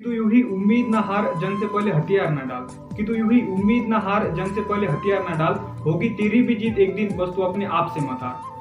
तू यूं ही उम्मीद न हार, जंग से पहले हथियार न डाल। कि तू यूं ही उम्मीद न हार, जंग से पहले हथियार न डाल। होगी तेरी भी जीत एक दिन, बस तू अपने आप से मत हार।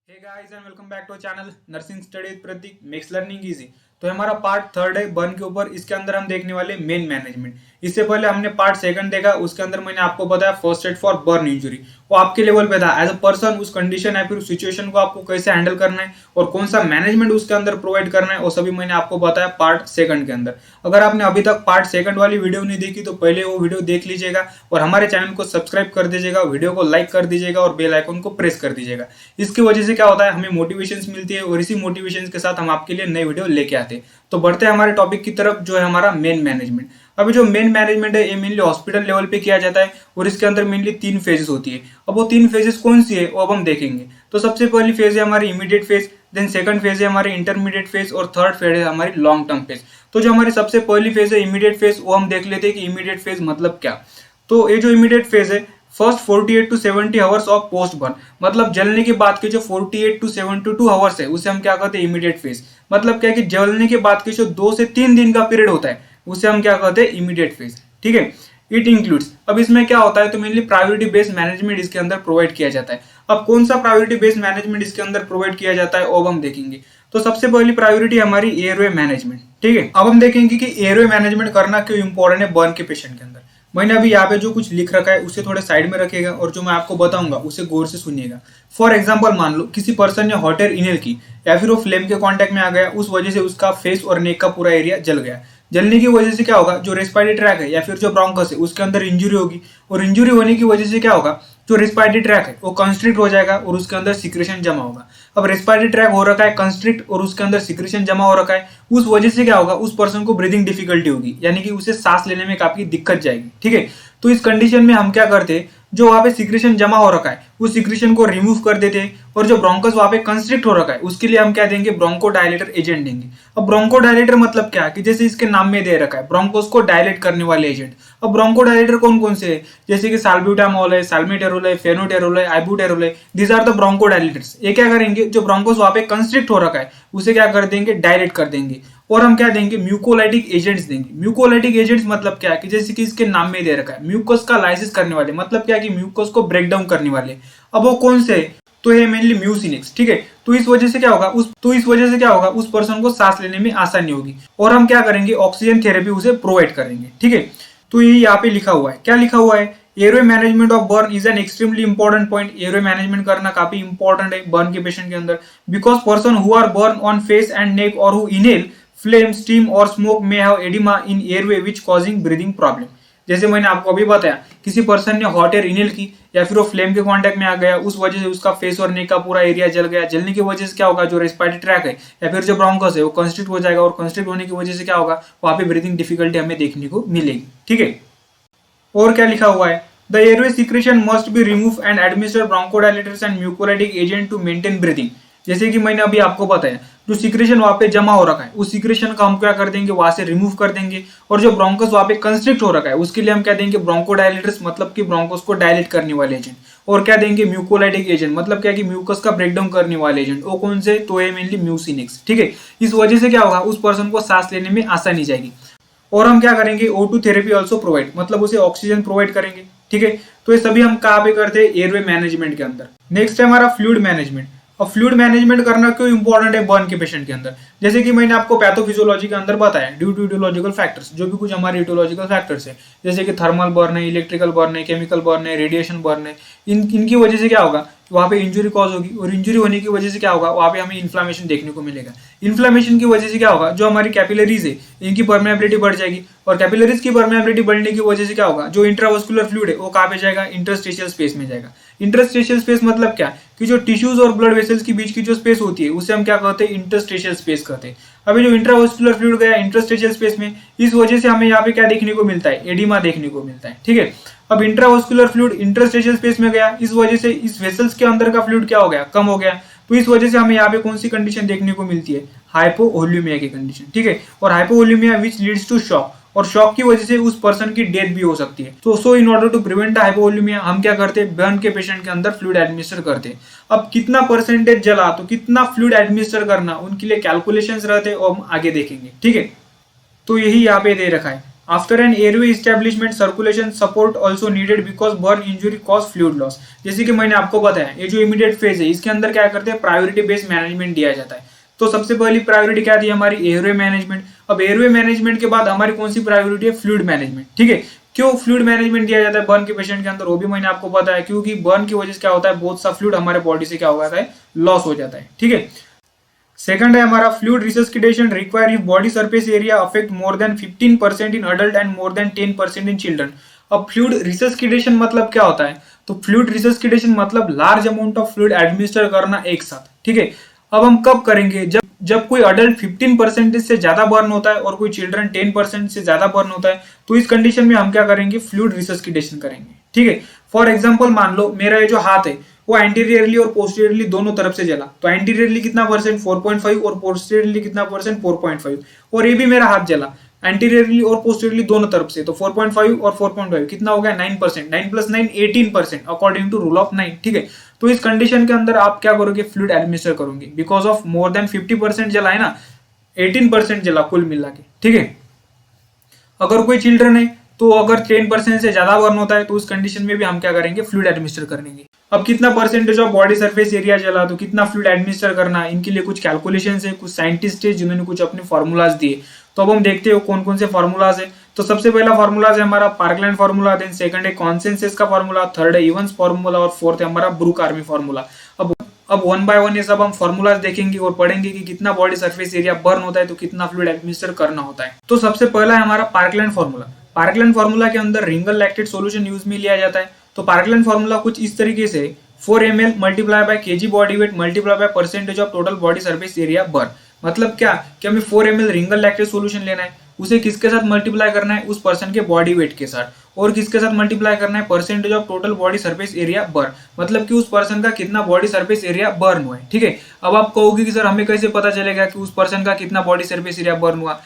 Hey guys and welcome back to channel nursing study Prateek makes learning easy. तो हमारा पार्ट थर्ड है बर्न के ऊपर। इसके अंदर हम देखने वाले मेन मैनेजमेंट। इससे पहले हमने पार्ट सेकंड देखा, उसके अंदर मैंने आपको बताया first aid for burn injury. वो आपके लेवल पे था एज अ पर्सन, उस कंडीशन या फिर सिचुएशन को आपको कैसे हैंडल करना है और कौन सा मैनेजमेंट उसके अंदर प्रोवाइड करना है, वो सभी मैंने आपको बताया पार्ट सेकंड के अंदर। अगर आपने अभी तक पार्ट सेकंड वाली वीडियो नहीं देखी तो पहले वो वीडियो देख लीजिएगा और हमारे चैनल को सब्सक्राइब कर दीजिएगा, वीडियो को लाइक कर दीजिएगा और बेल आइकन को प्रेस कर दीजिएगा। इसकी वजह से क्या होता है, हमें मोटिवेशन मिलती है और इसी मोटिवेशन के साथ हम आपके लिए नई वीडियो लेके आते हैं। तो बढ़ते हैं हमारे टॉपिक की तरफ, जो है हमारा मेन मैनेजमेंट। अभी जो मेन मैनेजमेंट है ये मेनली हॉस्पिटल लेवल पे किया जाता है और इसके अंदर मेनली 3 फेजेस होती है। अब वो 3 फेजेस कौन सी है वो अब हम देखेंगे। तो सबसे पहली फेज है हमारी immediate phase, then second phase है हमारी इंटरमीडिएट फेज और थर्ड फेज है हमारी लॉन्ग टर्म फेज। तो जो हमारी सबसे पहली फेज है इमीडिएट फेज, वो हम देख लेते हैं कि इमीडिएट फेज मतलब क्या। तो ये जो इमीडिएट फेज है, first 48 to 70 hours of post burn, मतलब जलने के बाद के जो 48 टू 72 आवर्स है उसे हम क्या कहते हैं इमीडिएट फेज। मतलब क्या कि जलने के बाद के जो 2 से 3 दिन का पीरियड होता है उसे हम क्या कहते हैं इमीडिएट फेज। ठीक है, इट इंक्लूड्स। अब इसमें क्या होता है, तो मेनली प्रायोरिटी बेस्ड मैनेजमेंट इसके अंदर प्रोवाइड किया जाता है। अब कौन सा प्रायोरिटी बेस्ड मैनेजमेंट इसके अंदर प्रोवाइड किया जाता है वो हम देखेंगे। तो सबसे पहली प्रायोरिटी हमारी एयरवे मैनेजमेंट। ठीक है, अब हम देखेंगे कि एयरवे मैनेजमेंट करना क्यों इंपॉर्टेंट है बर्न के पेशेंट के अंदर। मैंने अभी यहाँ पे जो कुछ लिख रखा है उसे थोड़े साइड में रखिएगा और जो मैं आपको बताऊंगा उसे गौर से सुनिएगा। फॉर एग्जांपल मान लो किसी पर्सन ने हॉट एयर इनहेल की या फिर वो फ्लेम के कांटेक्ट में आ गया, उस वजह से उसका फेस और नेक का पूरा एरिया जल गया। जलने की वजह से क्या होगा, जो रेस्पिरेटरी ट्रैक है या फिर जो ब्रोंकस है उसके अंदर इंजुरी होगी और इंजुरी होने की वजह से क्या होगा, जो रेस्पिरेटरी ट्रैक है वो कंस्ट्रिक्ट हो जाएगा और उसके अंदर सिक्रेशन जमा होगा। अब रेस्पिरेटरी ट्रैक हो रखा है कंस्ट्रिक्ट और उसके अंदर सिक्रेशन जमा हो रखा है, उस वजह से क्या होगा, उस पर्सन को ब्रीदिंग डिफिकल्टी होगी, यानी कि उसे सांस लेने में काफी दिक्कत जाएगी। ठीक है, तो इस कंडीशन में हम क्या करते हैं, जो वहां पे सिक्रेशन जमा हो रखा है उस सिक्रेशन को रिमूव कर देते हैं और जो ब्रोंकस वहां पे कंस्ट्रिक्ट हो रखा है उसके लिए हम क्या देंगे, ब्रोंको डायलेटर एजेंट देंगे। अब ब्रोंको डायलेटर मतलब क्या, कि जैसे इसके नाम में दे रखा है ब्रोंकोस को डायलेट करने वाले एजेंट। अब ब्रोंको डायलेटर कौन कौन से है, जैसे कि साल्ब्यूटामोल है, साल्मेटेरोल है, फेनोटेरोल है, आइबुटेरोल है, these are the bronchodilators. ये क्या करेंगे, जो ब्रोंकोस वहां पे कंस्ट्रिक्ट हो रखा है उसे क्या कर देंगे, डायलेट कर देंगे। और हम क्या देंगे, म्यूकोलाइटिक एजेंट्स देंगे। म्यूकोलाइटिक एजेंट्स मतलब क्या है, कि जैसे कि इसके नाम में दे रखा है म्यूकस का लाइसिस करने वाले, मतलब क्या कि म्यूकस को ब्रेक डाउन करने वाले। अब वो कौन से, तो ये मेनली म्यूसिनिक्स। ठीक है, तो इस वजह से क्या होगा, उस पर्सन को सांस लेने में आसानी होगी और हम क्या करेंगे, ऑक्सीजन थेरेपी उसे प्रोवाइड करेंगे। ठीक है, तो ये यहाँ पे लिखा हुआ है, क्या लिखा हुआ है, airway management of burn is an extremely important point. Airway management करना काफी इंपॉर्टेंट है बर्न के पेशेंट के अंदर, because person who are burn on face and neck और हु इनहेल फ्लेम, स्टीम और स्मोक में have oedema in airway which causing breathing problem. जैसे मैंने आपको अभी बताया, किसी पर्सन ने हॉट एयर इनहेल की या फिर वो फ्लेम के कांटेक्ट में आ गया, उस वजह से उसका फेस और नेक का पूरा एरिया जल गया। जलने की वजह से क्या होगा, जो रेस्पिरेटरी ट्रैक है या फिर जो ब्रोंकस है वो कंस्ट्रिक्ट हो जाएगा और कंस्ट्रिक्ट होने की वजह से क्या होगा, वहां पे ब्रीदिंग डिफिकल्टी हमें देखने को मिलेगी। ठीक है, और क्या लिखा हुआ है, the airway secretion must be remove and administer bronchodilators and mucolytic agent to maintain breathing. जैसे कि मैंने अभी आपको बताया, जो सिक्रेशन वहां पे जमा हो रखा है उस सिक्रेशन का हम क्या कर देंगे, वहां से रिमूव कर देंगे। और जो ब्रोंकस वहां पे कंस्ट्रिक्ट हो रखा है उसके लिए हम क्या देंगे, ब्रोंकोडायलेटर्स, मतलब कि ब्रोंकस को डायलेट करने वाले एजेंट। और क्या देंगे, म्यूकोलाइटिक एजेंट, मतलब क्या कि म्यूकस का ब्रेकडाउन करने वाले एजेंट। वो कौन से, तो ये मेनली म्यूसिनिक्स। ठीक है, इस वजह से क्या होगा, उस पर्सन को सांस लेने में आसानी जाएगी। और हम क्या करेंगे, O2 थेरेपी ऑल्सो प्रोवाइड, मतलब उसे ऑक्सीजन प्रोवाइड करेंगे। ठीक है, तो ये सभी हम कहाँ पे करते हैं, एयरवे मैनेजमेंट के अंदर। नेक्स्ट है हमारा फ्लूइड मैनेजमेंट। अब फ्लूइड मैनेजमेंट करना क्यों इंपॉर्टेंट है बर्न के पेशेंट के अंदर, जैसे कि मैंने आपको पैथोफिजियोलॉजी के अंदर बताया, ड्यू टू इटियोलॉजिकल फैक्टर्स, जो भी कुछ हमारे इटियोलॉजिकल फैक्टर्स है, जैसे कि थर्मल बर्न है, इलेक्ट्रिकल बर्न है, केमिकल बर्न है, रेडिएशन बर्न है, इनकी वजह से क्या होगा, वहां पे इंजुरी कॉज होगी और इंजुरी होने की वजह से क्या होगा, वहां पे हमें इन्फ्लामेशन देखने को मिलेगा। इन्फ्लामेशन की वजह से क्या होगा, जो हमारी कैपिलरीज है इनकी परमेबिलिटी बढ़ जाएगी और कैपिलरीज की परमेबिलिटी बढ़ने की वजह से क्या होगा, जो इंट्रावस्कुलर फ्लूइड है वो कहाँ पे जाएगा, इंटरस्टिशियल स्पेस में जाएगा। इंटरस्टिशियल स्पेस मतलब क्या, कि जो टिश्यूज और ब्लड वेसल्स के बीच की जो स्पेस होती है उसे हम क्या कहते हैं, इंटरस्टिशियल स्पेस कहते हैं। अभी जो इंट्रावस्कुलर फ्लूइड गया इंटरस्टिशियल स्पेस में, इस वजह से हमें यहाँ पे क्या देखने को मिलता है, एडिमा देखने को मिलता है। ठीक है, अब इंट्रावस्कुलर फ्लूइड इंटरस्टिशियल स्पेस में गया, इस वजह से इस वेसल्स के अंदर का फ्लूइड क्या हो गया, कम हो गया। तो इस वजह से हमें यहाँ पे कौन सी कंडीशन देखने को मिलती है, हाइपोवोल्यूमिया की कंडीशन। ठीक है, और हाइपोवोल्यूमिया विच लीड्स टू शॉक, और शॉक की वजह से उस पर्सन की डेथ भी हो सकती है। तो so in order to prevent the hypovolemia हम क्या करते हैं, बर्न के पेशेंट के अंदर फ्लूइड एडमिनिस्टर करते हैं। अब कितना परसेंटेज जला तो कितना फ्लूइड एडमिनिस्टर करना, उनके लिए कैलकुलेशंस रहते हैं और हम आगे देखेंगे, ठीक है। तो यही यहाँ पे दे रखा है। After an airway establishment circulation support also needed because burn injury cause fluid loss. जैसे कि मैंने आपको बताया, ये जो इमीडिएट फेज है इसके अंदर क्या करते हैं, प्रायोरिटी बेस्ड मैनेजमेंट दिया जाता है। तो सबसे पहली प्रायोरिटी क्या थी हमारी, एयरवे मैनेजमेंट। अब एयरवे मैनेजमेंट के बाद हमारी कौन सी प्रायोरिटी है, फ्लूइड मैनेजमेंट, ठीक है। क्यों फ्लूइड मैनेजमेंट दिया जाता है बर्न के पेशेंट के अंदर, वो भी मैंने आपको बताया, क्योंकि बर्न की वजह से क्या होता है, बहुत सा फ्लूइड हमारे बॉडी से क्या हो जाता है, लॉस हो जाता है, ठीक है। सेकंड है हमारा fluid resuscitation require if body surface area affect more than 15% in adult and more than 10% in children. अब फ्लूइड रिसस्किटेशन मतलब क्या होता है, तो फ्लूइड रिसस्किटेशन मतलब large amount of fluid administer करना एक साथ, ठीक है। अब हम कब करेंगे, जब कोई अडल्ट 15% से ज्यादा बर्न होता है और कोई चिल्ड्रन 10% से ज्यादा बर्न होता है, तो इस कंडीशन में हम क्या करेंगे, फ्लूइड रिसस्किटेशन करेंगे, ठीक है। फॉर एग्जाम्पल मान लो मेरा ये जो हाथ है वो एंटीरियरली और पोस्टीरियरली दोनों तरफ से जला, तो एंटीरियरली कितना परसेंट 4.5 और पोस्टीरियरली कितना परसेंट 4.5, और ये भी मेरा हाथ जला एंटीरियरली और पोस्टीरियरली दोनों तरफ से, तो 4.5 और 4.5 कितना हो गया 9%, 9 + 9 18% अकॉर्डिंग टू रूल ऑफ 9, ठीक है। तो इस कंडीशन के अंदर आप क्या करोगे, फ्लूइड एडमिनिस्टर करोगे, बिकॉज ऑफ मोर देन 50% जला है ना, 18% जला कुल मिला के, ठीक है। अगर कोई चिल्ड्रन है तो अगर 10% से ज्यादा बर्न होता है तो उस कंडीशन में भी हम क्या करेंगे, फ्लूइड एडमिनिस्टर करेंगे। अब कितना percentage of body surface area जला तो कितना फ्लूइड एडमिनिस्टर करना, इनके लिए कुछ कैलकुलेशंस है, कुछ साइंटिस्ट है जिन्होंने कुछ अपने फॉर्मूलाज दिए। तो अब हम देखते हो कौन कौन से फॉर्मूलाज है। तो सबसे पहला फॉर्मूलाज है हमारा पार्कलैंड फॉर्मूला, देन सेकंड है कॉन्सेंसस का फॉर्मूला, थर्ड है इवंस फॉर्मूला और फोर्थ है हमारा ब्रूक आर्मी फॉर्मूला। अब वन बाय वन ये सब हम फॉर्मूलाज देखेंगे और पढ़ेंगे कि कितना बॉडी सरफेस एरिया बर्न होता है तो कितना फ्लूइड एडमिनिस्टर करना होता है। तो सबसे पहला है हमारा पार्कलैंड फॉर्मूला। पार्कलैंड फॉर्मूला के अंदर रिंगल लैक्टेट सॉल्यूशन यूज में लिया जाता है। तो पार्कलैंड फॉर्मूला कुछ इस तरीके से 4 ml multiply by kg body weight multiply by percentage of total body surface area burn. मतलब क्या कि हमें 4 ml रिंगल लैक्टेट सॉल्यूशन लेना है, उसे किसके साथ मल्टीप्लाई करना है, उस पर्सन के बॉडी वेट के साथ, और किसके साथ मल्टीप्लाई करना है, percentage of total body surface area burn, मतलब कि उस पर्सन का कितना बॉडी सरफेस एरिया बर्न हुआ है, ठीक है। अब आप कहोगे कि सर हमें कैसे पता चलेगा कि उस पर्सन का कितना बॉडी सरफेस एरिया बर्न हुआ।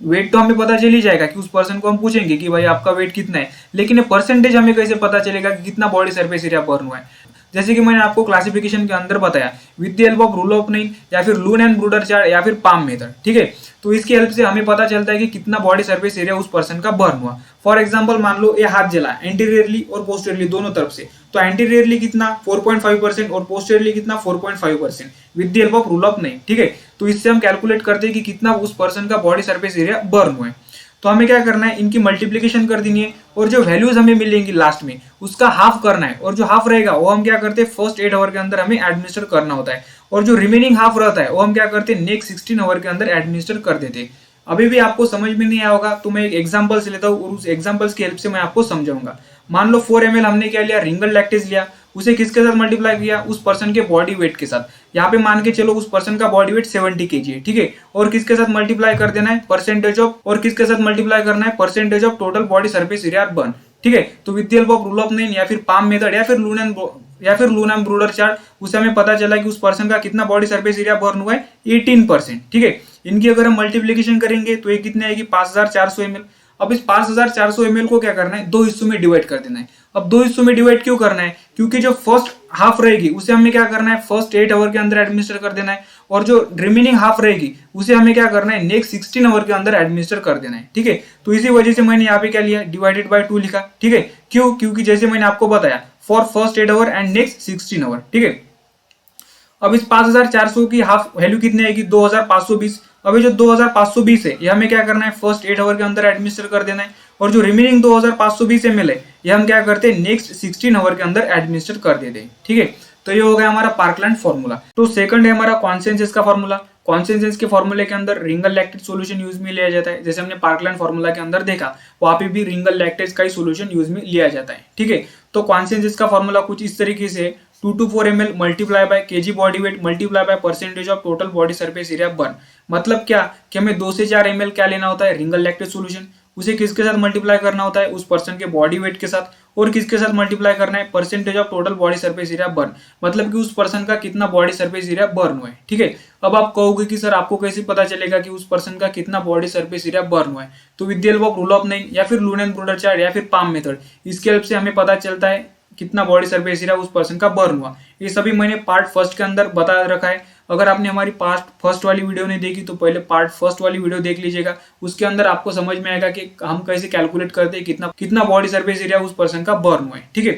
वेट तो हमें पता चल ही जाएगा कि उस पर्सन को हम पूछेंगे कि भाई आपका वेट कितना है, लेकिन परसेंटेज हमें कैसे पता चलेगा कि कितना बॉडी सरफेस एरिया बर्न हुआ है। जैसे कि मैंने आपको क्लासिफिकेशन के अंदर बताया, with the help of rule of 9 या फिर लून एंड ब्रूडर चार्ट या फिर पाम मेथड, ठीक है। तो इसकी हेल्प से हमें पता चलता है कि कितना बॉडी सरफेस एरिया उस पर्सन का बर्न हुआ। फॉर एग्जांपल मान लो ये हाथ जला एंटीरियरली और पोस्टीरियरली दोनों तरफ से, तो एंटीरियरली कितना 4.5% और पोस्टीरियरली कितना 4.5% with the help of rule of 9, ठीक है। तो इससे हम कैलकुलेट करते हैं कि कितना उस पर्सन का बॉडी सरफेस एरिया बर्न हुआ है। तो हमें क्या करना है, इनकी मल्टीप्लीकेशन कर देनी है और जो वैल्यूज हमें मिलेंगी लास्ट में उसका हाफ करना है, और जो हाफ रहेगा वो हम क्या करते हैं फर्स्ट 8 आवर के अंदर हमें एडमिनिस्टर करना होता है, और जो रिमेनिंग हाफ रहता है वो हम क्या करते हैं नेक्स्ट 16 आवर के अंदर एडमिनिस्टर कर देते हैं। अभी भी आपको समझ में नहीं आया होगा तो मैं एक एग्जांपल से लेता हूँ और उस एग्जांपल्स की हेल्प से मैं आपको समझाऊंगा। मान लो 4 ml हमने क्या लिया, रिंगल लैक्टेज लिया, उसे किसके साथ मल्टीप्लाई किया, उस पर्सन के बॉडी वेट के साथ। यहाँ पे मान के चलो उस पर्सन का बॉडी वेट 70 kg है, ठीक है, और किसके साथ मल्टीप्लाई कर देना है परसेंटेज ऑफ, और किसके साथ मल्टीप्लाई करना है percentage of total body surface area burn, ठीक है। तो with the help of rule of 9 या फिर पाम मेथड या फिर लून एंड ब्रूडर चार्ट, उसे हमें पता चला कि उस पर्सन का कितना बॉडी सरफेस एरिया बर्न हुआ है 18%, ठीक है। इनकी अगर हम मल्टीप्लीकेशन करेंगे तो ये कितने आएगी 5400 ml। अब इस 5400 ml को क्या करना है, दो हिस्सों में डिवाइड कर देना है। अब दो हिस्सों में डिवाइड क्यों करना है, क्योंकि जो फर्स्ट हाफ रहेगी उसे हमें क्या करना है फर्स्ट 8 आवर के अंदर एडमिनिस्टर कर देना है, और जो रिमेनिंग हाफ रहेगी उसे हमें क्या करना है नेक्स्ट 16 आवर के अंदर एडमिनिस्टर कर देना है, ठीक है। तो इसी वजह से मैंने यहाँ पे क्या लिया, डिवाइडेड बाय 2 लिखा, ठीक है। क्यों, क्योंकि जैसे मैंने आपको बताया for first 8 hour and next 16 hour, ठीक है। अब इस 5400 की हाफ वैल्यू कितनी आएगी 2520। अब ये जो 2520 है ये हमें क्या करना है फर्स्ट 8 आवर के अंदर एडमिनिस्टर कर देना है, और जो रिमेनिंग 2520 ml है ये हम क्या करते हैं नेक्स्ट 16 आवर के अंदर एडमिनिस्टर कर देते हैं, ठीक है। तो ये हो गया हमारा पार्कलैंड फॉर्मूला। तो सेकंड है हमारा कॉन्सेंसस का फॉर्मूला। कॉन्सेंसस के फॉर्मूले के अंदर रिंगल लैक्टेट सॉल्यूशन यूज में लिया जाता है, जैसे हमने पार्कलैंड फॉर्मूला के अंदर देखा वहां पे भी रिंगल लैक्टेट का ही सॉल्यूशन यूज में लिया जाता है, ठीक है। तो कॉन्सेंसस का फॉर्मूला कुछ इस तरीके से 2 to 4 ml multiply by kg body weight multiply by percentage of total body surface area burn. मतलब क्या कि हमें 2 से 4 ml क्या लेना होता है रिंगल लैक्टेट सॉल्यूशन, उसे किसके साथ मल्टीप्लाई करना होता है, उस पर्सन के बॉडी वेट के साथ, और किसके साथ मल्टीप्लाई करना है, percentage of total body surface area burn, मतलब कि उस पर्सन का कितना बॉडी सरफेस एरिया बर्न हुआ है। ठीक है, अब आप कहोगे कि सर आपको कैसे पता चलेगा कि उस पर्सन का कितना बॉडी सरफेस एरिया बर्न हुआ है, तो with the help of rule of 9 या फिर लुनेन-ब्रूडर चार्ट या फिर पाम मेथड, इसके हेल्प से हमें पता चलता है कितना बॉडी सरफेस एरिया उस पर्सन का बर्न हुआ। ये सभी मैंने पार्ट फर्स्ट के अंदर बता रखा है। अगर आपने हमारी पास्ट फर्स्ट वाली वीडियो नहीं देखी तो पहले पार्ट फर्स्ट वाली वीडियो देख लीजिएगा, उसके अंदर आपको समझ में आएगा कि हम कैसे कैलकुलेट करते हैं कितना कितना बॉडी सरफेस एरिया उस पर्सन का बर्न हुआ है। ठीक है,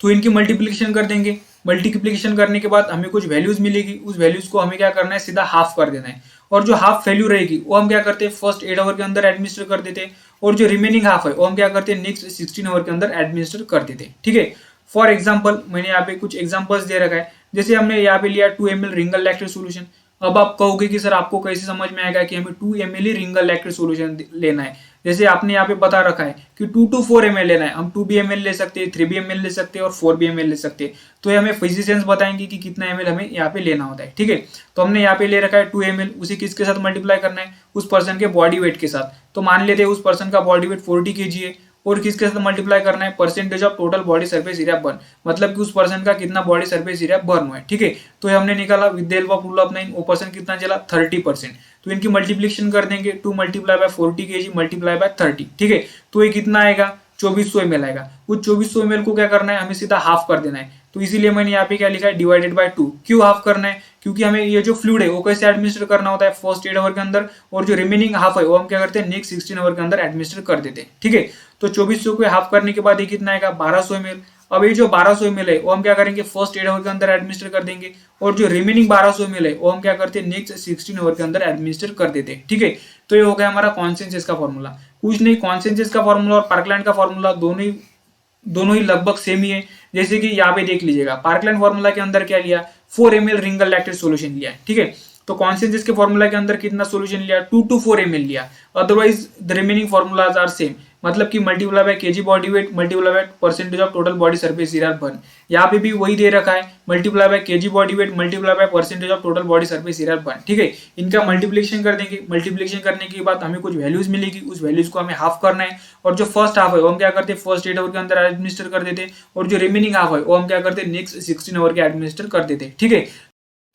तो इनकी मल्टीप्लिकेशन कर देंगे। मल्टीप्लिकेशन करने के बाद हमें कुछ वैल्यूज मिलेगी, उस वैल्यूज को हमें क्या करना है, सीधा हाफ कर देना है, और जो हाफ वैल्यू रहेगी वो हम क्या करते हैं, फर्स्ट 8 आवर के अंदर एडमिनिस्टर कर देते हैं, और जो रिमेनिंग हाफ है वो हम क्या करते हैं, नेक्स्ट 16 आवर के अंदर एडमिनिस्टर कर देते हैं। ठीक है, फॉर एग्जाम्पल मैंने यहाँ पे कुछ एग्जाम्पल्स दे रखा है, जैसे हमने यहाँ पे लिया 2 ml रिंगल लैक्टेट सोल्यूशन। अब आप कहोगे कि सर आपको कैसे समझ में आएगा कि हमें 2 ml ही रिंगल लैक्टेट सोल्यूशन लेना है, जैसे आपने यहाँ पे बता रखा है कि 2 to 4 ml लेना है, हम 2 भी ml ले सकते हैं, 3 भी ml ले सकते हैं और 4 भी ml ले सकते हैं, तो ये हमें फिजिशियंस बताएंगे कि कितना ml हमें यहाँ पे लेना होता है। ठीक है, तो हमने यहाँ पे ले रखा है 2 ml, उसे किसके साथ मल्टीप्लाई करना है, उस पर्सन के बॉडी वेट के साथ, तो मान लेते हैं उस पर्सन का बॉडी वेट 40 kg है, और किसके साथ मल्टीप्लाई करना है, percentage of total body surface area burn, मतलब कि उस पर्सन का कितना बॉडी सरफेस एरिया बर्न हुआ है। ठीक है, तो ये हमने निकाला with the help of rule of 9, वो पर्सन कितना चला 30%, तो इनकी मल्टीप्लिकेशन कर देंगे, 2 multiply by 40 kg multiply by 30। ठीक है, तो ये कितना आएगा, 2400 ml आएगा। उस 2400 ml को क्या करना है, हमें सीधा हाफ कर देना है, तो इसीलिए मैंने यहाँ पे क्या लिखा है, डिवाइडेड बाय 2। क्यों हाफ करना है, क्योंकि हमें ये जो फ्लूइड है वो कैसे एडमिनिस्टर करना होता है, फर्स्ट 8 आवर के अंदर, और जो रिमेनिंग हाफ है वो हम क्या करते हैं, नेक्स्ट 16 आवर के अंदर एडमिनिस्टर कर देते हैं। ठीक है, तो 2400 को हाफ करने के बाद ये कितना आएगा, 1200 ml। अब ये जो 1200 ml है वो हम क्या करेंगे, फर्स्ट 8 आवर के अंदर एडमिनिस्टर कर देंगे, और जो रिमेनिंग 1200 ml है वो हम क्या करते हैं, नेक्स्ट 16 आवर के अंदर एडमिनिस्टर कर देते हैं। ठीक है, तो ये हो गया हमारा कॉन्सेंसस का फॉर्मूला। कुछ नहीं, कॉन्सेंसस का फॉर्मूला और पार्कलैंड का फॉर्मूला दोनों ही लगभग सेम ही है। जैसे कि यहाँ पे देख लीजिएगा, पार्कलैंड फॉर्मूला के अंदर क्या लिया, 4 ml रिंगल लैक्टेट सोल्यूशन लिया है। ठीक है, तो कॉन्सेंसस के फॉर्मूला के अंदर कितना सोल्यूशन लिया, 2 to 4 ml लिया, otherwise the remaining formulas are same, मतलब कि multiply by KG body weight multiply by percentage of total body surface area burn, यहाँ पे भी वही दे रखा है, multiply by KG body weight multiply by percentage of total body surface area burn. ठीक है, इनका मल्टीप्लिकेशन कर देंगे, मल्टीप्लिकेशन करने के बाद हमें कुछ वैल्यूज मिलेगी, उस वैल्यूज को हमें हाफ करना है, और जो फर्स्ट हाफ है वो हम क्या करते हैं, फर्स्ट 8 आवर के अंदर एडमिनिस्टर कर देते हैं, और जो रिमेनिंग हाफ है वो हम क्या करते हैं, नेक्स्ट 16 आवर के एडमिनिस्टर कर देते हैं। ठीक है,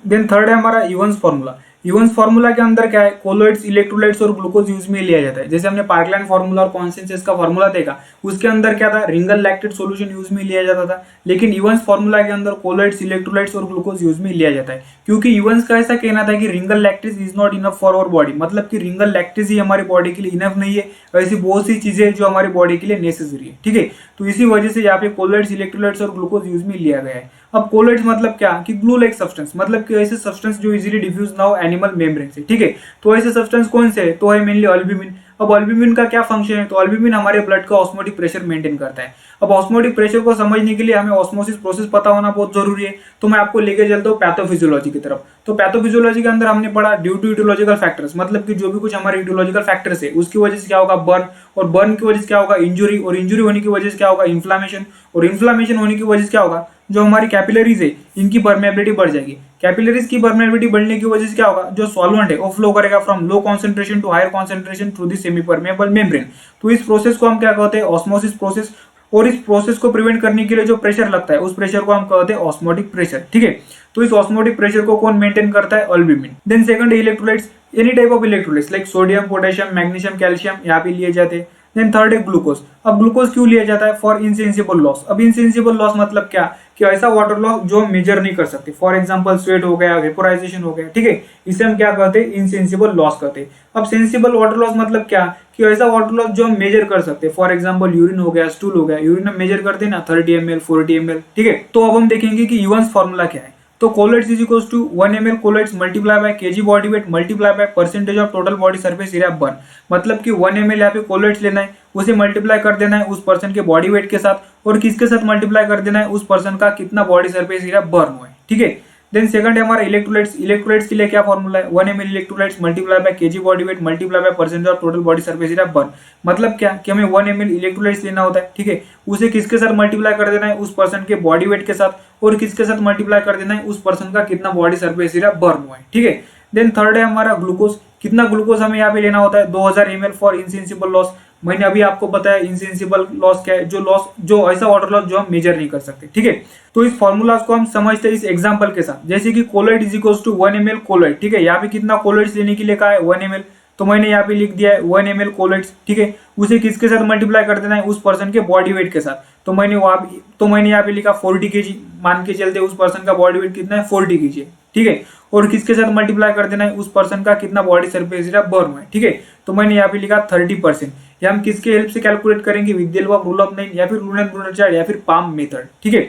देन थर्ड है हमारा इवन्स फॉर्मूला। इवन्स फॉर्मूला के अंदर क्या है, कोलोइड्स, इलेक्ट्रोलाइट्स और ग्लूकोज यूज में लिया जाता है। जैसे हमने पार्कलैंड फॉर्मूला और कॉन्सेंसस का फॉर्मूला देखा, उसके अंदर क्या था, रिंगल लैक्टेट सॉल्यूशन यूज में लिया जाता था, लेकिन इवन्स फॉर्मूला के अंदर कोलोइड्स, इलेक्ट्रोलाइट्स और ग्लूकोज यूज में लिया जाता है, क्योंकि इवन्स का ऐसा कहना था कि Ringer lactate is not enough for our body, मतलब कि रिंगल लैक्टेज ही हमारी बॉडी के लिए इनफ नहीं है, ऐसी बहुत सी चीजें जो हमारी बॉडी के लिए नेसेसरी है। ठीक है, तो इसी वजह से यहाँ पे कोलोइड्स, इलेक्ट्रोलाइट्स और ग्लूकोज यूज में लिया गया है। अब कोलोइड्स मतलब क्या, कि ग्लू लाइक सब्सटेंस, मतलब कि ऐसे सब्सटेंस जो इजीली डिफ्यूज ना हो एनिमल मेम्ब्रेन से। ठीक है, तो ऐसे सब्सटेंस कौन से है, तो है मेनली अल्ब्यूमिन। अब अल्ब्यूमिन का क्या फंक्शन है, तो अल्ब्यूमिन हमारे ब्लड का ऑस्मोटिक प्रेशर मेंटेन करता है। अब ऑस्मोटिक प्रेशर को समझने के लिए हमें ऑस्मोसिस प्रोसेस पता होना बहुत जरूरी है, तो मैं आपको लेके चलता हूँ पैथोफिजियोलॉजी की तरफ। तो पैथोफिजियोलॉजी के अंदर हमने पढ़ा ड्यू टू इटियोलॉजिकल फैक्टर्स, मतलब कि जो भी कुछ हमारे इटियोलॉजिकल फैक्टर्स है उसकी वजह से क्या होगा, बर्न, और बर्न की वजह से क्या होगा, इंजुरी, और इंजुरी होने की वजह से क्या होगा, इन्फ्लामेशन, और इन्फ्लामेशन होने की वजह से क्या होगा, जो हमारी कैपिलरीज है इनकी परमेबिलिटी बढ़ जाएगी। कैपिलरीज की परमेबिलिटी बढ़ने की वजह से क्या होगा, जो सॉल्वेंट है वो फ्लो करेगा from low concentration to higher concentration through the semipermeable membrane. तो इस प्रोसेस को हम क्या कहते हैं, ऑस्मोसिस प्रोसेस, और इस प्रोसेस को प्रिवेंट करने के लिए जो प्रेशर लगता है उस प्रेशर को हम कहते हैं ऑस्मोटिक प्रेशर। ठीक है, तो इस ऑस्मोटिक प्रेशर को कौन मेंटेन करता है, अल्ब्यूमिन। देन सेकंड है electrolytes, any type of electrolytes like sodium, potassium, magnesium, calcium यहाँ पे लिए जाते हैं। देन थर्ड है ग्लूकोज। अब ग्लूकोज क्यों लिया जाता है, फॉर इनसेंसिबल लॉस। अब इनसेंसिबल लॉस मतलब क्या, कि ऐसा वाटर लॉस जो हम मेजर नहीं कर सकते, फॉर एग्जांपल स्वेट हो गया, वेपोराइजेशन हो गया। ठीक है, इसे हम क्या कहते हैं, इनसेंसिबल लॉस कहते हैं। अब सेंसिबल वाटर लॉस मतलब क्या, कि ऐसा वाटर लॉस जो हम मेजर कर सकते हैं, फॉर एग्जांपल यूरिन हो गया, स्टूल हो गया, यूरिन हम मेजर करते हैं ना 30 ml 40 ml। ठीक है, तो अब हम देखेंगे कि इवन्स फॉर्मूला क्या है। तो colloids is equals to 1 ml colloids multiply by KG body weight multiply by percentage of total body surface area burn, मतलब कि 1 ml यहाँ पे कोलोइड्स लेना है, उसे मल्टीप्लाई कर देना है उस पर्सन के बॉडी वेट के साथ, और किसके साथ मल्टीप्लाई कर देना है, उस पर्सन का कितना बॉडी सरफेस एरिया बर्न हुआ है। ठीक है, देन सेकंड है हमारा इलेक्ट्रोलाइट्स। इलेक्ट्रोलाइट्स के लिए क्या फॉर्मूला है, 1 ml electrolytes multiply by KG body weight multiply by percentage of total body surface area burn, मतलब क्या, कि हमें 1 ml इलेक्ट्रोलाइट्स लेना होता है। ठीक है, उसे किसके साथ मल्टीप्लाई कर देना है, उस पर्सन के बॉडी वेट के साथ, और किसके साथ मल्टीप्लाई कर देना है, उस पर्सन का कितना बॉडी सरफेस एरिया बर्न हुआ है। ठीक है, देन थर्ड है हमारा ग्लूकोज। कितना ग्लूकोज हमें यहाँ पे लेना होता है 2000 ml फॉर इनसेंसिबल लॉस। मैंने अभी आपको बताया इनसेंसिबल लॉस क्या है, जो ऐसा वाटर लॉस जो हम मेजर नहीं कर सकते, ठीक है। तो इस फॉर्मूला को हम समझते हैं इस एग्जांपल के साथ, जैसे कि colloid is equals to 1 ml colloid, ठीक है। यहाँ पे कितना कोलोइड्स लेने के लिए कहा है 1 ml, तो मैंने यहाँ पे लिख दिया है 1 ml कोलोइड्स, ठीक है। उसे किसके साथ मल्टीप्लाई कर देना है, उस पर्सन के बॉडी वेट के साथ। तो मैंने यहाँ पे लिखा 40 kg, मान के चलते उस पर्सन का बॉडी वेट कितना है 40 kg है, ठीक है। और किसके साथ मल्टीप्लाई कर देना है, उस पर्सन का कितना बॉडी सरफेस एरिया बर्न हुआ है, ठीक है। तो मैंने यहाँ पे लिखा 30%। ये हम किसके हेल्प से कैलकुलेट करेंगे, with the help of rule of 9 या फिर लुनेट चार्ट या फिर पाम मेथड, ठीक है।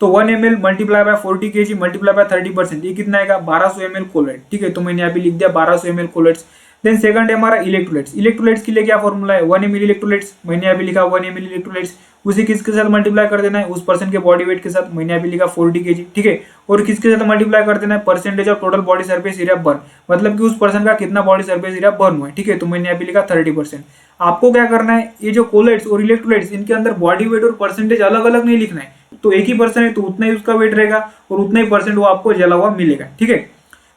तो 1 ml multiply by 40 kg multiply by 30%, ये कितना आएगा 1200 ml कोलोइड, ठीक है। तो मैंने यहाँ पे लिख दिया 1200 ml कोलोइड्स। देन सेकंड है हमारा इलेक्ट्रोलाइट्स। इलेक्ट्रोलाइट्स के लिए क्या फॉर्मूला है 1 ml इलेक्ट्रोलाइट्स, मैंने यहाँ पे लिखा 1 ml इलेक्ट्रोलाइट्स। उसे किसके साथ मल्टीप्लाई कर देना है, उस पर्सन के बॉडी वेट के साथ, मैंने यहाँ पे लिखा 40 kg, ठीक है। और किसके साथ मल्टीप्लाई कर देना है, percentage of total body surface area burn, मतलब कि उस पर्सन का कितना बॉडी सरफेस एरिया बर्न हुआ है, ठीक है। तो मैंने यहाँ पे लिखा 30%। आपको क्या करना है, ये जो कोलोइड्स और इलेक्ट्रोलाइट्स इनके अंदर बॉडी वेट और परसेंटेज अलग अलग नहीं लिखना है। तो एक ही पर्सन है तो उतना ही उसका वेट रहेगा और उतना ही परसेंट वो आपको जला हुआ मिलेगा, ठीक है।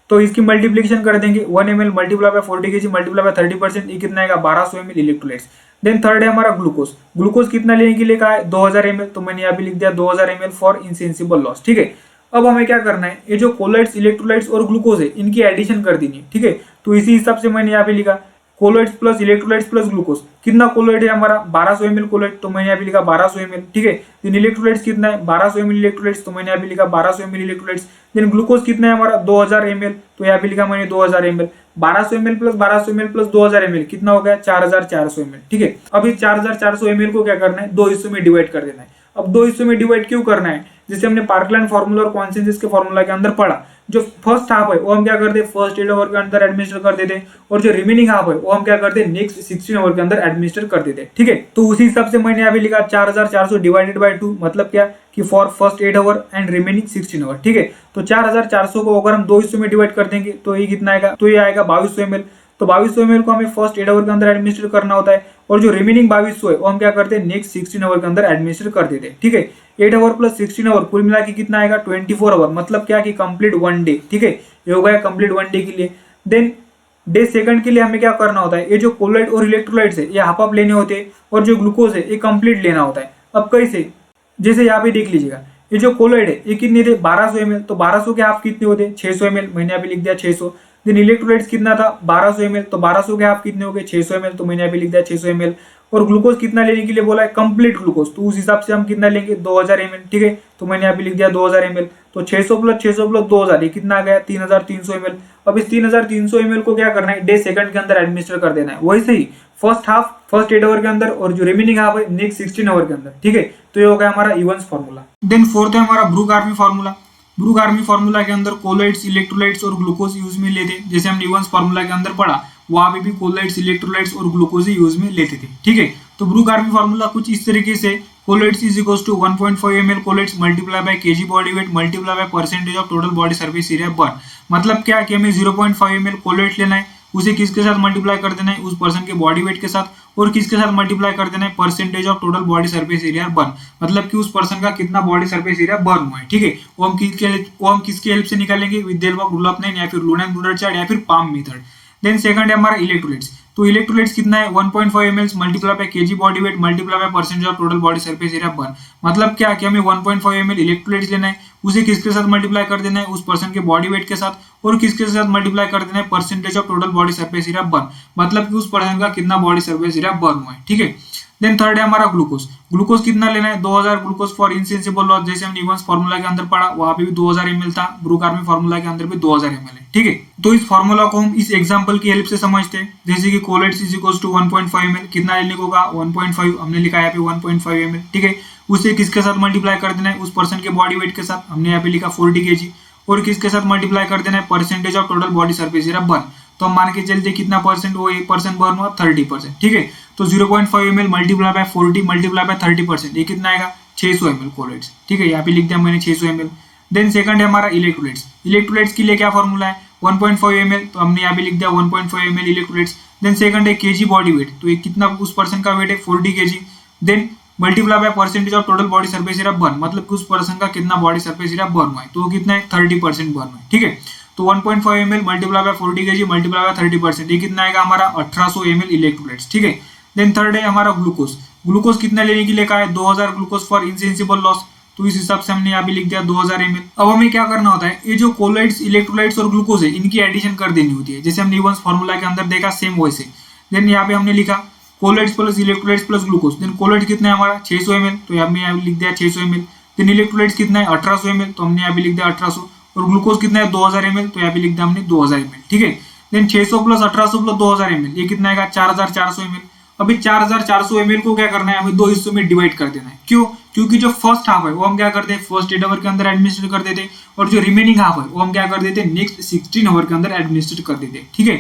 तो इसकी मल्टीप्लिकेशन कर देंगे 1 ml multiply by 40 kg multiply by 30%, ये कितना आएगा 1200 ml इलेक्ट्रोलाइट्स। देन थर्ड है हमारा ग्लूकोज। ग्लूकोज कितना लेने के लिए कहा है 2000 ml, तो मैंने यहाँ पे लिख दिया 2000 ml फॉर इनसेंसिबल लॉस, ठीक है। अब हमें क्या करना है, ये जो कोलोइड्स इलेक्ट्रोलाइट्स और ग्लूकोज है इनकी एडिशन कर देनी है, ठीक है। तो इसी हिसाब से मैंने यहाँ पे लिखा colloids plus electrolytes plus glucose. कितना कोलोइड है हमारा 1200 ml कोलोइड, तो मैंने यहाँ पे लिखा 1200 ml, ठीक है। देन इलेक्ट्रोलाइट्स कितना है 1200 ml इलेक्ट्रोलाइट्स, तो मैंने यहाँ पे लिखा 1200 ml इलेक्ट्रोलाइट्स। देन ग्लूकोज कितना है हमारा 2000 ml, तो यहाँ पे लिखा मैंने 2000 ml। 1200 ml plus 1200 ml plus 2000 ml कितना हो गया 4400 ml, ठीक है। अब इस 4400 ml को क्या करना है, दो हिस्सों में डिवाइड कर देना है। अब दो हिस्सों में डिवाइड क्यों करना है, जैसे हमने पार्कलैंड फार्मूला और कॉन्सेंसस के फार्मूला के अंदर पढ़ा, जो फर्स्ट हाफ है वो हम क्या करते हैं फर्स्ट 8 आवर के अंदर एडमिनिस्टर कर देते हैं, और जो रिमेनिंग हाफ है वो हम क्या करते हैं नेक्स्ट 16 आवर के अंदर एडमिनिस्टर कर देते हैं, ठीक है। तो उसी हिसाब से मैंने यहाँ पे लिखा 4400 डिवाइडेड बाय 2, मतलब क्या कि for first 8 hour and remaining 16 hour, ठीक है। तो 4400 को अगर हम दो हिस्सों में डिवाइड कर देंगे तो ये कितना आएगा, तो ये आएगा 2200 ml। तो 2200 ml को हमें फर्स्ट 8 आवर के अंदर एडमिनिस्टर करना होता है, और जो रिमेनिंग 2200 है वो हम क्या करते हैं नेक्स्ट 16 आवर के अंदर एडमिनिस्टर कर देते हैं, ठीक है। 8 आवर प्लस 16 आवर कुल मिला के कितना आएगा 24 आवर, मतलब क्या कि कंप्लीट 1 डे, ठीक है। ये हो गया कंप्लीट 1 डे के लिए। देन डे सेकंड के लिए हमें क्या करना होता है, ये जो कोलोइड और इलेक्ट्रोलाइट्स है ये हाफ हाफ लेने होते हैं, और जो ग्लूकोज है ये कंप्लीट लेना होता है। अब कैसे, जैसे यहाँ पे देख लीजिएगा, ये जो कोलोइड है ये कितने थे 1200 ml, तो 1200 के हाफ कितने होते हैं 600 ml, मैंने यहाँ पे लिख दिया 600। देन इलेक्ट्रोलाइट्स कितना था 1200 ml, तो 1200 के हाफ कितने हो गए 600 ml, तो मैंने यहाँ पे लिख दिया 600 ml। और ग्लूकोज कितना लेने के लिए बोला है कंप्लीट ग्लूकोज, तो उस हिसाब से हम कितना लेंगे 2000 ml, ठीक है। तो मैंने यहाँ पे लिख दिया 2000 ml। तो 600 प्लस 2000 ये कितना आ गया 3300 ml। अब इस 3300 ml को क्या करना है डे सेकंड के अंदर एडमिनिस्टर कर देना है, वैसे ही फर्स्ट हाफ फर्स्ट 8 आवर के अंदर, और जो रिमेनिंग हाफ है नेक्स्ट 16 आवर के अंदर, ठीक है। तो ये हो गया हमारा इवन्स फार्मूला। देन फोर्थ है हमारा Brooke army formula. Brooke army formula के अंदर कोलोइड्स इलेक्ट्रोलाइट्स और ग्लूकोज यूज में लेते, जैसे हमने इवन्स फार्मूला के अंदर पढ़ा वहां पे भी कोलोइड्स इलेक्ट्रोलाइट्स और ग्लूकोज ही यूज में लेते थे, ठीक है। तो ब्रूक आर्मी फार्मूला कुछ इस तरीके से colloids is equals to 1.5 ml colloids multiply by kg body weight multiply by percentage of total body surface area burn. मतलब क्या कि हमें 0.5 ml कोलोइड्स लेना है, उसे किसके साथ मल्टीप्लाई कर देना है उस पर्सन के बॉडी वेट के साथ, और किसके साथ मल्टीप्लाई कर देना है percentage of total body surface area burn, मतलब कि उस पर्सन का कितना बॉडी सरफेस एरिया बर्न हुआ है, ठीक है। वो हम किसके हेल्प से निकालेंगे with the help of rule of 9 या फिर लुनेट चार्ट या फिर पाम मेथड। देन सेकंड है हमारा इलेक्ट्रोलाइट्स। तो इलेक्ट्रोलाइट्स कितना है 1.5 ml multiply by kg body weight multiply by percentage of total body surface area burn. मतलब क्या कि हमें 1.5 ml इलेक्ट्रोलाइट्स लेना है, उसे किसके साथ मल्टीप्लाई कर देना है उस पर्सन के बॉडी वेट के साथ, और किसके साथ मल्टीप्लाई कर देना है percentage of total body surface area burn, मतलब कि उस पर्सन का कितना बॉडी सरफेस एरिया बर्न हुआ है, ठीक है। देन थर्ड है हमारा ग्लूकोज। ग्लूकोज कितना लेना है 2000 ग्लूकोज फॉर इनसेंसिबल लॉस, जैसे हमने इवन्स फार्मूला के अंदर पढ़ा वहां पे भी 2000 ml था, ब्रूक आर्मी फार्मूला के अंदर भी 2000 ml है, ठीक है। तो इस फार्मूला को हम इस एग्जांपल की हेल्प से समझते हैं, जैसे कि colloids is equals to 1.5 ml, कितना लेने को कहा 1.5, हमने लिखा है यहाँ पे 1.5 ml, ठीक है। उसे किसके साथ मल्टीप्लाई कर देना है उस पर्सन के बॉडी वेट के साथ, हमने यहाँ पे लिखा 40 kg, और किसके साथ मल्टीप्लाई कर देना है percentage of total body surface area burn. तो हम मान के चलते कितना परसेंट वो 1% बर्न हुआ 30%, ठीक है। तो 0.5 ml multiply by 40 multiply by 30%, ये कितना आएगा 600 ml कोलोइड्स, ठीक है। यहाँ पे लिख दिया मैंने 600 ml। देन सेकंड है हमारा इलेक्ट्रोलाइट्स। इलेक्ट्रोलाइट्स के लिए क्या फॉर्मूला है 1.5 ml, तो हमने यहाँ पे लिख दिया 1.5 ml इलेक्ट्रोलाइट्स। देन सेकंड है kg बॉडी वेट, तो ये कितना उस पर्सन का वेट है 40 kg। Then multiply by percentage of total body surface area burn, मतलब कि उस पर्सन का कितना बॉडी सरफेस एरिया बर्न हुआ है, तो वो कितना है 30% बर्न हुआ है, ठीक है। तो 1.5 ml multiply by 40 kg multiply by 30%, ये कितना आएगा हमारा 1800 ml इलेक्ट्रोलाइट्स, ठीक है। देन थर्ड है हमारा ग्लूकोज। ग्लूकोज कितना लेने के लिए कहा है, 2000 ग्लूकोज फॉर इनसेंसिबल लॉस, तो इस हिसाब से हमने यहाँ भी लिख दिया 2000 ml। अब हमें क्या करना होता है, ये जो कोलाइड्स, इलेक्ट्रोलाइट्स और ग्लूकोज है, इनकी एडिशन कर देनी होती है, जैसे हमने न्यूटन्स फॉर्मूला के अंदर देखा सेम वैसे। देन यहाँ पे हमने लिखा colloids plus electrolytes plus glucose. Then colloid कितना है हमारा 600 ml, तो हमने यहाँ लिख दिया 600 ml। देन इलेक्ट्रोलाइट्स कितना है 1800 ml, तो हमने यहाँ भी लिख दिया 1800। और ग्लूकोज कितना है 2000 ml, तो यहाँ पे लिख दिया हमने 2000 ml, ठीक है। देन 600 प्लस 1800 प्लस 2000 ml, ये कितना आएगा 4400 ml। अभी 4400 ml को क्या करना है, हमें दो हिस्सों में डिवाइड कर देना है। क्यों? क्योंकि जो फर्स्ट हाफ है वो हम क्या करते हैं, फर्स्ट 8 आवर के अंदर एडमिनिस्टर कर देते हैं, और जो रिमेनिंग हाफ है वो हम क्या कर देते हैं, नेक्स्ट 16 आवर के अंदर एडमिनिस्टर कर देते हैं, ठीक है।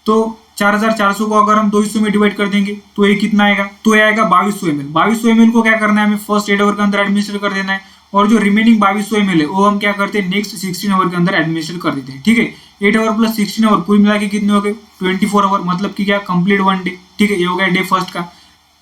तो 4400 को अगर हम दो हिस्सों में डिवाइड कर देंगे तो ये कितना आएगा, तो ये आएगा 2200 ml। 2200 ml को क्या करना है, हमें फर्स्ट 8 आवर के अंदर एडमिनिस्टर कर देना है, और जो रिमेनिंग 2200 ml है वो हम क्या करते हैं, नेक्स्ट 16 आवर के अंदर एडमिनिस्टर कर देते हैं, ठीक है। 8 आवर प्लस 16 आवर कुल मिला के कितने हो गए, 24 आवर, मतलब कि क्या कंप्लीट 1 डे, ठीक है। ये हो गया डे फर्स्ट का।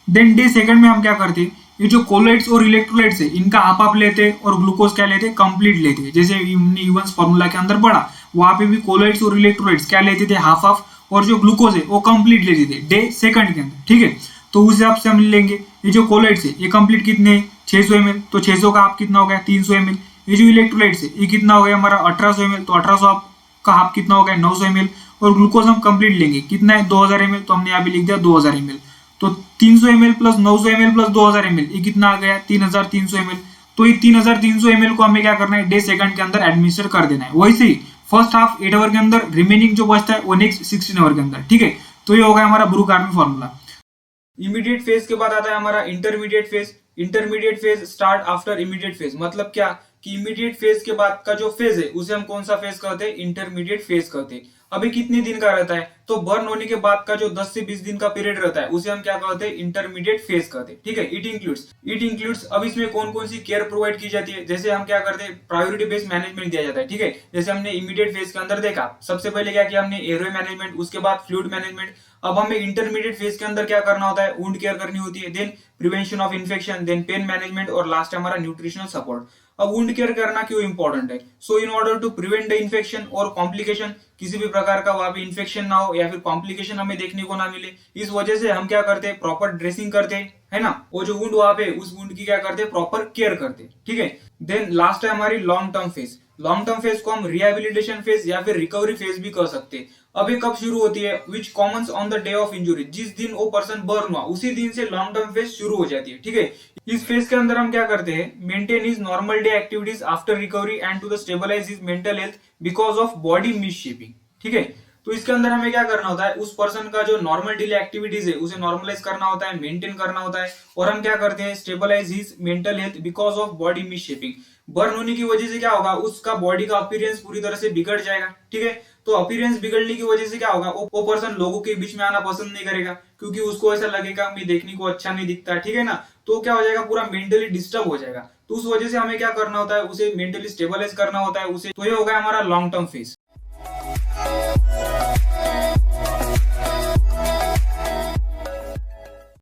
देन डे सेकंड में हम क्या करते हैं, ये जो कोलाइड्स और इलेक्ट्रोलाइट्स है इनका हाफ लेते हैं, और ग्लूकोज क्या लेते हैं, कंप्लीट लेते हैं। जैसे न्यूटन्स फॉर्मूला के अंदर पढ़ा, वहां पे भी कोलाइड्स और इलेक्ट्रोलाइट्स क्या लेते थे, हाफ हाफ, और जो ग्लूकोज है वो कंप्लीट लेते थे डे सेकंड के अंदर, ठीक है। तो उस हिसाब से हम लेंगे, ये जो कोलाइड्स है ये कंप्लीट कितने 600 ml, तो 600 का हाफ कितना हो गया 300 ml। ये जो इलेक्ट्रोलाइट्स है ये कितना हो गया हमारा 1800 ml, तो 1800 का हाफ कितना हो गया 900 ml। और ग्लूकोज हम कंप्लीट लेंगे, कितना है 2000 ml, तो हमने यहाँ भी लिख दिया 2000 ml। तो 300 ml plus 900 ml plus 2000 ml, ये कितना आ गया 3300 ml। तो ये 3300 ml को हमें क्या करना है, डे सेकंड के अंदर एडमिनिस्टर कर देना है। वैसे ही फर्स्ट हाफ 8 आवर के अंदर, रिमेनिंग जो बचता है वो नेक्स्ट 16 आवर के अंदर, ठीक है। तो ये होगा हमारा Brooke army formula. Immediate phase के बाद आता है हमारा intermediate phase. Intermediate phase start after immediate phase, मतलब क्या कि इमीडिएट फेज के बाद का जो फेज है उसे हम कौन सा फेज कहते हैं, इंटरमीडिएट फेज कहते हैं। अभी कितने दिन का रहता है, तो बर्न होने के बाद का जो 10 से 20 दिन का पीरियड रहता है उसे हम क्या कहते हैं, इंटरमीडिएट फेज कहते हैं, ठीक है। इट इंक्लूड्स अब इसमें कौन कौन सी केयर प्रोवाइड की जाती है, जैसे हम क्या करते हैं, प्रायोरिटी बेस्ड मैनेजमेंट दिया जाता है, ठीक है। जैसे हमने इमीडिएट फेज के अंदर देखा, सबसे पहले क्या किया हमने, एयरवे मैनेजमेंट, उसके बाद फ्लूइड मैनेजमेंट। अब हमें इंटरमीडिएट फेज के अंदर क्या करना होता है, वुंड केयर करनी होती है, then prevention of infection, then pain management, और लास्ट हमारा न्यूट्रिशनल सपोर्ट। अब वुंड केयर करना क्यों इंपॉर्टेंट है, so in order to prevent the infection और कॉम्प्लिकेशन, किसी भी प्रकार का वहां पे इन्फेक्शन ना हो या फिर कॉम्प्लिकेशन हमें देखने को ना मिले, इस वजह से हम क्या करते हैं, प्रॉपर ड्रेसिंग करते हैं, है ना। वो जो वुंड वहां पे, उस वुंड की क्या करते हैं, प्रॉपर केयर करते हैं, ठीक है। देन लास्ट है हमारी long term phase. Long term phase को हम रिहेबिलिटेशन फेज या फिर रिकवरी फेज भी कह सकते हैं। अब ये कब शुरू होती है, which commences on the day of injury, जिस दिन वो पर्सन बर्न हुआ उसी दिन से लॉन्ग टर्म फेज शुरू हो जाती है, ठीक है। इस फेज के अंदर हम क्या करते हैं, maintain his normal day activities after recovery and to the stabilize his mental health because of body misshaping, ठीक है। तो इसके अंदर हमें क्या करना होता है, उस पर्सन का जो नॉर्मल डेली एक्टिविटीज है उसे नॉर्मलाइज करना होता है, मेंटेन करना होता है, और हम क्या करते हैं, stabilize his mental health because of body misshaping. Burn होने की वजह से क्या होगा, उसका बॉडी का अपीयरेंस पूरी तरह से बिगड़ जाएगा, ठीक है। तो अपीयरेंस बिगड़ने की वजह से क्या होगा, वो पर्सन लोगों के बीच में आना पसंद नहीं करेगा, क्योंकि उसको ऐसा लगेगा मैं देखने को अच्छा नहीं दिखता, ठीक है ना। तो क्या हो जाएगा, पूरा मेंटली डिस्टर्ब हो जाएगा। तो उस वजह से हमें क्या करना होता है, उसे मेंटली स्टेबलाइज करना होता है उसे। तो ये हो गया हमारा लॉन्ग टर्म फेज।